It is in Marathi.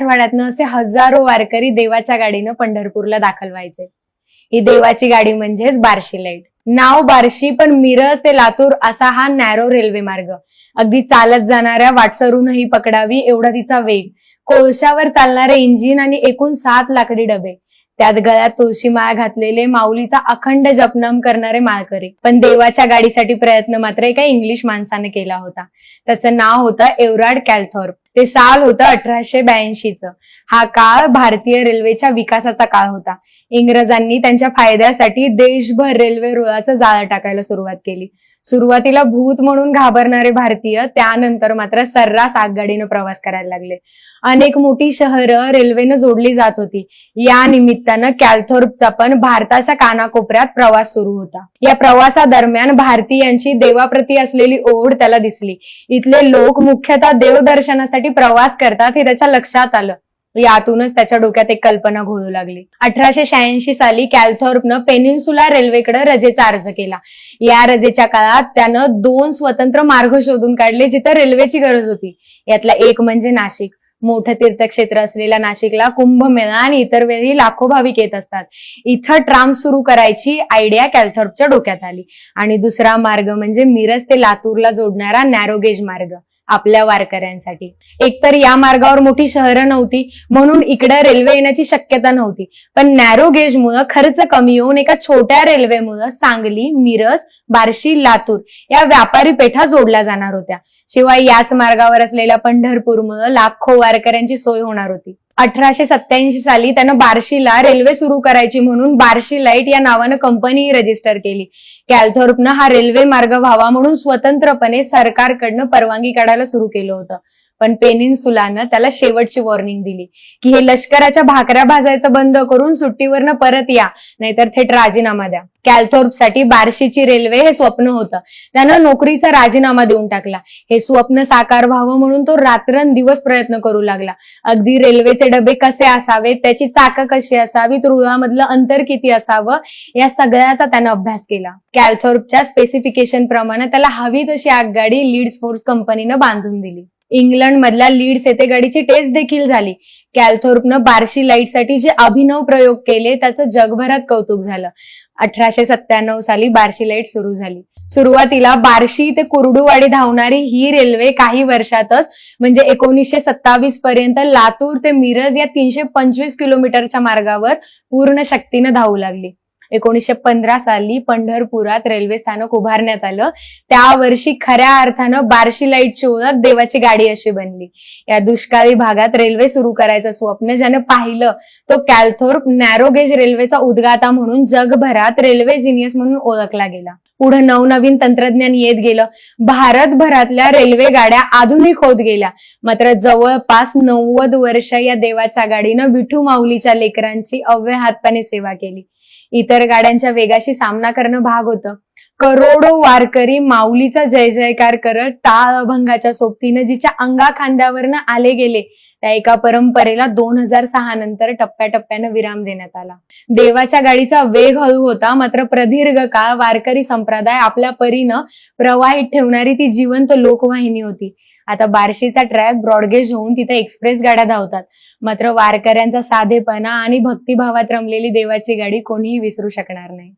मराठवाड्यातनं असे हजारो वारकरी देवाच्या गाडीनं पंढरपूरला दाखल व्हायचे. ही देवाची गाडी म्हणजेच बार्शी लाईट. नाव बार्शी पण मिरज ते लातूर असा हा नॅरो रेल्वे मार्ग. अगदी चालत जाणाऱ्या वाटसरूनही पकडावी एवढा तिचा वेग. कोळशावर चालणारे इंजिन आणि एकूण 7 लाकडी डबे. त्यात गळ्यात तुळशी माळ घातलेले, माऊलीचा अखंड जपनाम करणारे माळकरी. पण देवाच्या गाडीसाठी प्रयत्न मात्र एका इंग्लिश माणसाने केला होता. त्याचं नाव होतं एव्हरार्ड कॅलथॉर्प. ते साल होतं 1882चं. हा काळ भारतीय रेल्वेच्या विकासाचा काळ होता. इंग्रजांनी त्यांच्या फायद्यासाठी देशभर रेल्वे रुळाचं जाळं टाकायला सुरुवात केली. सुरुवातीला भूत म्हणून घाबरणारे भारतीय त्यानंतर मात्र सर्रास आगगाडीनं प्रवास करायला लागले. अनेक मोठी शहरं रेल्वेनं जोडली जात होती. या निमित्तानं कॅलथॉर्पचा पण भारताच्या कानाकोपऱ्यात प्रवास सुरू होता. या प्रवासादरम्यान भारतीयांची देवाप्रती असलेली ओढ त्याला दिसली. इथले लोक मुख्यतः देवदर्शनासाठी प्रवास करतात हे त्याच्या लक्षात आलं. यातूनच त्याच्या डोक्यात एक कल्पना घोळू लागली. 1886 साली कॅलथॉर्पनं पेनिन्सुला रेल्वेकडे रजेचा अर्ज केला. या रजेच्या काळात त्यानं 2 स्वतंत्र मार्ग शोधून काढले जिथं रेल्वेची गरज होती. यातला एक म्हणजे नाशिक. मोठं तीर्थक्षेत्र असलेल्या नाशिकला कुंभमेळा आणि इतर वेळी लाखो भाविक येत असतात. इथं ट्राम सुरू करायची आयडिया कॅलथॉर्पच्या डोक्यात आली. आणि दुसरा मार्ग म्हणजे मिरज ते लातूरला जोडणारा नॅरोगेज मार्ग आपल्या वारकऱ्यांसाठी. एकतर या मार्गावर मोठी शहरं नव्हती म्हणून इकडे रेल्वे येण्याची शक्यता नव्हती. पण नॅरो गेजमुळे खर्च कमी होऊन एका छोट्या रेल्वेमुळे सांगली, मिरज, बार्शी, लातूर या व्यापारी पेठा जोडल्या जाणार होत्या. शिवाय याच मार्गावर असलेल्या पंढरपूरमुळे लाखो वारकऱ्यांची सोय होणार होती. 1887 साली त्यानं बार्शीला रेल्वे सुरू करायची म्हणून बार्शी लाईट या नावानं कंपनी रजिस्टर केली. कॅलथॉर्पनं हा रेल्वे मार्ग व्हावा म्हणून स्वतंत्रपणे सरकारकडनं परवानगी काढायला सुरू केलं होतं. पण पेनिन्सुलानं त्याला शेवटची वॉर्निंग दिली की हे लष्कराच्या भाकऱ्या भाजायचं बंद करून सुट्टीवरनं परत या, नाहीतर थेट राजीनामा द्या. कॅलथॉर्पसाठी बार्शीची रेल्वे हे स्वप्न होतं. त्यानं नोकरीचा राजीनामा देऊन टाकला. हे स्वप्न साकार व्हावं म्हणून तो रात्रंदिवस प्रयत्न करू लागला. अगदी रेल्वेचे डबे कसे असावेत, त्याची चाकं कशी असावीत, रुळामधलं अंतर किती असावं या सगळ्याचा त्यानं अभ्यास केला. कॅलथॉर्पच्या स्पेसिफिकेशन प्रमाणे त्याला हवी तशी आगगाडी लीड्स फोर्स कंपनीनं बांधून दिली. इंग्लंड मधल्या लीड्स येथे गाडीची टेस्ट देखील झाली. कॅलथॉर्पनं बार्शी लाईटसाठी जे अभिनव प्रयोग केले त्याचं जगभरात कौतुक झालं. 1897 साली बार्शी लाईट सुरू झाली. सुरुवातीला बार्शी ते कुर्डुवाडी धावणारी ही रेल्वे काही वर्षातच म्हणजे 1927 पर्यंत लातूर ते मिरज या 325 किलोमीटरच्या मार्गावर पूर्ण शक्तीनं धावू लागली. 1915 साली पंढरपुरात रेल्वे स्थानक उभारण्यात आलं. त्या वर्षी खऱ्या अर्थानं बार्शी लाईटची ओळख देवाची गाडी अशी बनली. या दुष्काळी भागात रेल्वे सुरू करायचं स्वप्न ज्यानं पाहिलं तो कॅलथॉर्प नॅरोगेज रेल्वेचा उद्गाता म्हणून जगभरात रेल्वे जिनियस म्हणून ओळखला गेला. पुढे नवनवीन तंत्रज्ञान येत गेलं. भारतभरातल्या रेल्वे गाड्या आधुनिक होत गेल्या. मात्र जवळपास 90 वर्ष या देवाच्या गाडीनं विठू माऊलीच्या लेकरांची अव्या हातपाने सेवा केली. इतर गाड्यांच्या वेगाशी सामना करणं भाग होतं. करोडो वारकरी माऊलीचा जय जयकार करत टाळ अभंगाच्या सोबतीनं जिच्या अंगा खांद्यावरनं आले गेले त्या एका परंपरेला 2006 नंतर टप्प्याटप्प्यानं विराम देण्यात आला. देवाच्या गाडीचा वेग हळू होता, मात्र प्रदीर्घ काळ वारकरी संप्रदाय आपल्या परीनं प्रवाहित ठेवणारी ती जिवंत लोकवाहिनी होती. आता बार्शीचा ट्रॅक ब्रॉडगेज होऊन तिथे एक्सप्रेस गाड्या धावतात. मात्र वारकऱ्यांचा साधेपणा आणि भक्तिभावात रमलेली देवाची गाडी कोणीही विसरू शकणार नाही.